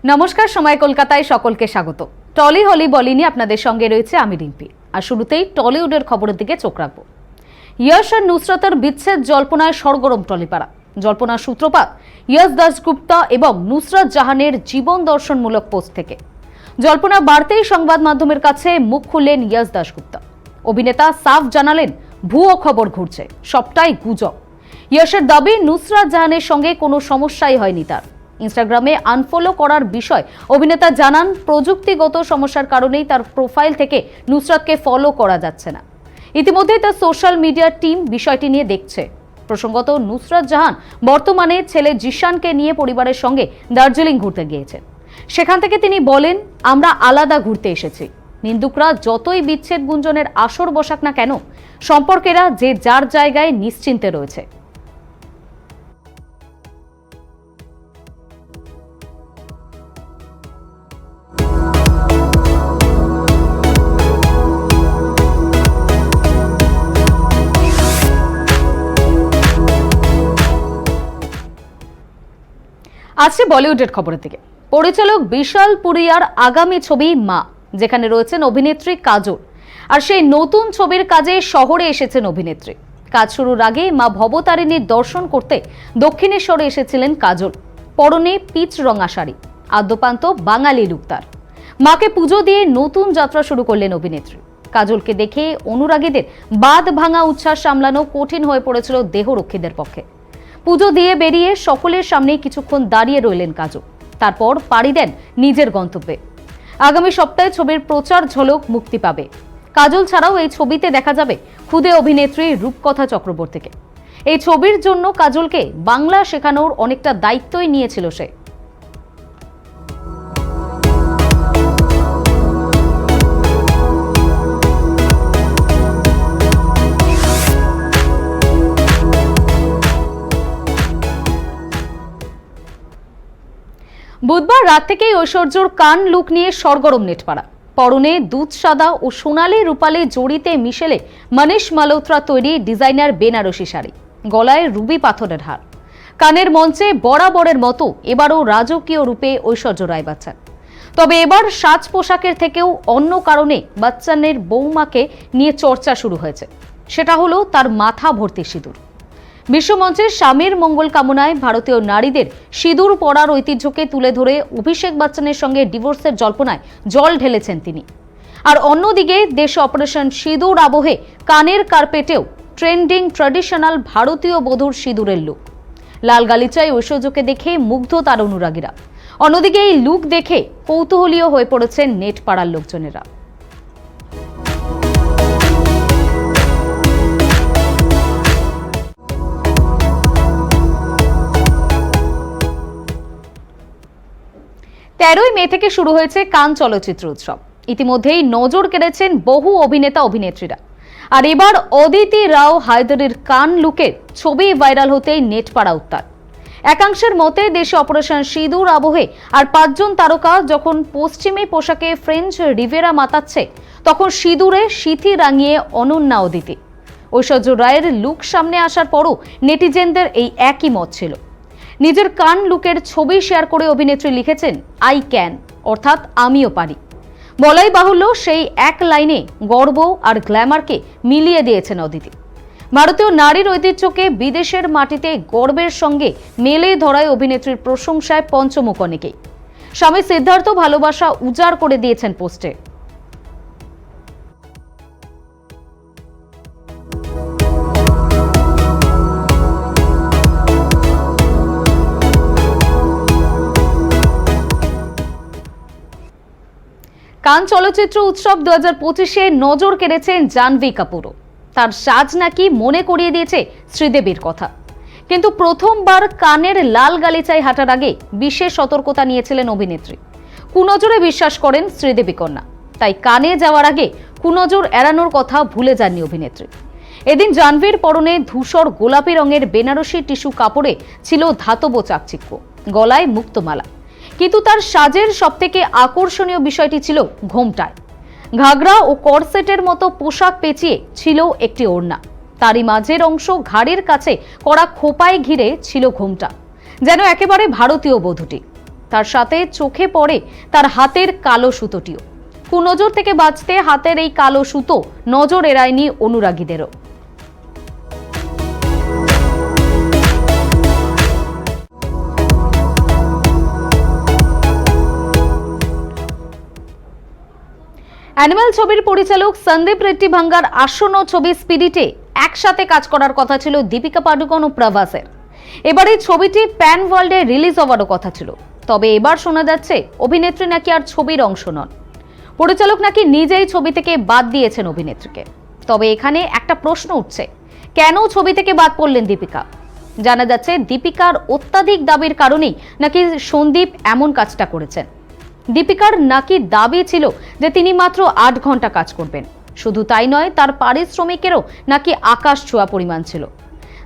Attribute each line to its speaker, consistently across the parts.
Speaker 1: নমস্কার, সময় কলকাতায় সকলকে স্বাগত। টলি হলি বলি নিয়ে আপনাদের সঙ্গে রয়েছে আমি রিম্পি। আর শুরুতেই টলিউডের খবরের দিকে চোখ রাখবো। ইয়াশ আর নুসরাতের বিচ্ছেদ জল্পনায় সরগরম টলিপাড়া। জল্পনার সূত্রপাত ইয়াশ দাশগুপ্তা এবং নুসরাত জাহানের জীবন দর্শনমূলক পোস্ট থেকে। জল্পনা বাড়তেই সংবাদ মাধ্যমের কাছে মুখ খুললেন ইয়াশ দাশগুপ্তা। অভিনেতা সাফ জানালেন, ভুয়ো খবর ঘুরছে, সবটাই গুজব। ইয়াশের দাবি, নুসরাত জাহানের সঙ্গে কোনো সমস্যাই হয়নি তার। ইনস্টাগ্রামে আনফলো করার বিষয় অভিনেতা জানান, প্রযুক্তিগত সমস্যার কারণেই তার প্রোফাইল থেকে নুসরাতকে ফলো করা যাচ্ছে না। ইতিমধ্যে তার সোশ্যাল মিডিয়া টিম বিষয়টি নিয়ে দেখছে। প্রসঙ্গত, নুসরাত জাহান বর্তমানে ছেলে জিশানকে নিয়ে পরিবারের সঙ্গে দার্জিলিং ঘুরতে গিয়েছেন। সেখান থেকে তিনি বলেন, আমরা আলাদা ঘুরতে এসেছি। নিন্দুকরা যতই বিচ্ছেদ গুঞ্জনের আসর বসাক না কেন, সম্পর্কেরা যে যার জায়গায় নিশ্চিন্তে রয়েছে। আজকে বলিউডের খবরের দিকে। পরিচালক বিশাল পুরিয়ার আগামী ছবি মা, যেখানে রয়েছেন অভিনেত্রী কাজল। আর সেই নতুন ছবির কাজে শহরে এসেছেন অভিনেত্রী। কাজ শুরুর আগে মা ভবতারিণীর দর্শন করতে দক্ষিণেশ্বরে এসেছিলেন কাজল। পরনে পিচ রঙা শাড়ি, আদ্যপান্ত বাঙালি লুক তার। মাকে পুজো দিয়ে নতুন যাত্রা শুরু করলেন অভিনেত্রী। কাজলকে দেখে অনুরাগীদের বাঁধ ভাঙা উচ্ছ্বাস সামলানো কঠিন হয়ে পড়েছিল দেহরক্ষীদের পক্ষে। পুজো দিয়ে বেরিয়ে সকলের সামনে কিছুক্ষণ দাঁড়িয়ে রইলেন কাজল। তারপর পাড়ি দেন নিজের গন্তব্যে। আগামী সপ্তাহে ছবির প্রচার ঝলক মুক্তি পাবে। কাজল ছাড়াও এই ছবিতে দেখা যাবে খুদে অভিনেত্রী রূপকথা চক্রবর্তীকে। এই ছবির জন্য কাজলকে বাংলা শেখানোর অনেকটা দায়িত্বই নিয়েছিল সে। বুধবার রাত থেকেই ঐশ্বর্যর কান লুক নিয়ে সরগরম নেটপাড়া। পরনে দুধ সাদা ও সোনালি রূপালি জড়িতে মিশেলে মনীষ মালহোত্রা তৈরি ডিজাইনার বেনারসি শাড়ি, গলায় রুবি পাথরের হার। কানের মঞ্চে বরাবরের মতো এবারও রাজকীয় রূপে ঐশ্বর্য রায় বচ্চন। তবে এবার সাজ পোশাকের থেকেও অন্য কারণে বচ্চনের বৌমাকে নিয়ে চর্চা শুরু হয়েছে। সেটা হলো তার মাথা ভর্তি সিঁদুর। বিশ্বমঞ্চের স্বামীর মঙ্গল কামনায় ভারতীয় নারীদের সিঁদুর পরার ঐতিহ্যকে তুলে ধরে অভিষেক বচ্চনের সঙ্গে ডিভোর্সের জল্পনায় জল ঢেলেছেন তিনি। আর অন্যদিকে দেশে অপারেশন সিঁদুর আবহে কানের কার্পেটেও ট্রেন্ডিং ট্র্যাডিশনাল ভারতীয় বধূর সিঁদুরের লুক। লাল গালিচায় ঐশ্বর্যকে দেখে মুগ্ধ তার অনুরাগীরা। অন্যদিকে এই লুক দেখে কৌতূহলীয় হয়ে পড়েছেন নেট পাড়ার লোকজনেরা। তেরোই মে থেকে শুরু হয়েছে কান চলচ্চিত্র উৎসব। ইতিমধ্যেই নজর কেড়েছেন বহু অভিনেতা অভিনেত্রীরা। আর এবার অদিতি রাও হায়দরের কান লুকের ছবি ভাইরাল হতেই নেটপাড়া উত্তাল। একাংশের মতে, দেশে অপারেশন সিঁদুর আবহে আর 5 জন তারকা যখন পশ্চিমী পোশাকে ফ্রেঞ্চ রিভেরা মাতাচ্ছে, তখন সিঁদুরে সিথি রাঙিয়ে অনন্যা অদিতি। ঐশ্বর্য রায়ের লুক সামনে আসার পরও নেটিজেনদের এই একই মত ছিল। নিজের কান লুকের ছবি শেয়ার করে অভিনেত্রী লিখেছেন, আই ক্যান, অর্থাৎ আমিও পারি। বলাই বাহুল্য, সেই এক লাইনে গর্ব আর গ্ল্যামারকে মিলিয়ে দিয়েছেন অদিতি। ভারতীয় নারীর ঐতিহ্যকে বিদেশের মাটিতে গর্বের সঙ্গে মেলে ধরায় অভিনেত্রীর প্রশংসায় পঞ্চমুখ অনেকেই। স্বামী সিদ্ধার্থ ভালোবাসা উজাড় করে দিয়েছেন পোস্টে। কান চলচ্চিত্র উৎসব 2025-এ নজর কেড়েছেন জাহ্নবী কাপুরও। তার সাজ নাকি মনে করিয়ে দিয়েছে শ্রীদেবীর কথা। কিন্তু প্রথমবার কানের লাল গালিচায় হাঁটার আগে বিশেষ সতর্কতা নিয়েছিলেন অভিনেত্রী। কুনজরে বিশ্বাস করেন শ্রীদেবী কন্যা, তাই কানে যাওয়ার আগে কুনজর এড়ানোর কথা ভুলে যাননি অভিনেত্রী। এদিন জাহ্নবীর পরনে ধূসর গোলাপি রঙের বেনারসি টিস্যু কাপড়ে ছিল ধাতব চাকচিক্য, গলায় মুক্তমালা। কিন্তু তার সাজের সবথেকে আকর্ষণীয় বিষয়টি ছিল ঘোমটায়। ঘাগরা ও করসেটের মতো পোশাক পেঁচিয়ে ছিল একটি ওড়না। তারই মাঝের অংশ ঘাড়ের কাছে করা খোপায় ঘিরে ছিল ঘোমটা, যেন একেবারে ভারতীয় বধূটি। তার সাথে চোখে পড়ে তার হাতের কালো সুতোটিও। কুনজর থেকে বাঁচতে হাতের এই কালো সুতো নজর এড়ায়নি অনুরাগীদেরও। অ্যানিমাল ছবির পরিচালক সন্দীপ রেড্ডি ভাঙ্গার আসন্ন ছবি স্পিরিটে একসাথে কাজ করার কথা ছিল দীপিকা পাডুকোন ও প্রভাসের। এবার এই ছবিটি প্যান ওয়ার্ল্ডে রিলিজ হওয়ারও কথা ছিল, তবে এবার শোনা যাচ্ছে অভিনেত্রী নাকি আর ছবির অংশ নন। পরিচালক নাকি নিজেই ছবি থেকে বাদ দিয়েছেন অভিনেত্রীকে। তবে এখানে একটা প্রশ্ন উঠছে, কেন ছবি থেকে বাদ পড়লেন দীপিকা? জানা যাচ্ছে দীপিকার অত্যাধিক দাবির কারণেই নাকি সন্দীপ এমন কাজটা করেছেন। দীপিকার নাকি দাবি ছিল যে তিনি মাত্র 8 ঘন্টা কাজ করবেন। শুধু তাই নয়, তার পারিশ্রমিকেরও নাকি আকাশ ছোঁয়া পরিমাণ ছিল।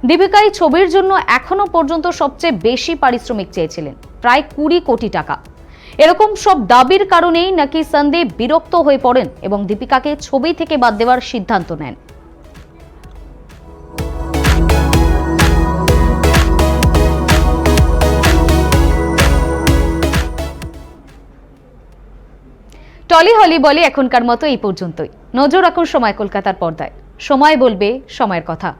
Speaker 1: দীপিকা এই ছবির জন্য এখনো পর্যন্ত সবচেয়ে বেশি পারিশ্রমিক চেয়েছিলেন, প্রায় 20 কোটি টাকা। এরকম সব দাবির কারণেই নাকি সন্দীপ বিরক্ত হয়ে পড়েন এবং দীপিকাকে ছবি থেকে বাদ দেওয়ার সিদ্ধান্ত নেন। টলি হলি বলে এখনকার মতো এই পর্যন্তই। নজর রাখুন সময় কলকাতার পর্দায়। সময় বলবে সময়ের কথা।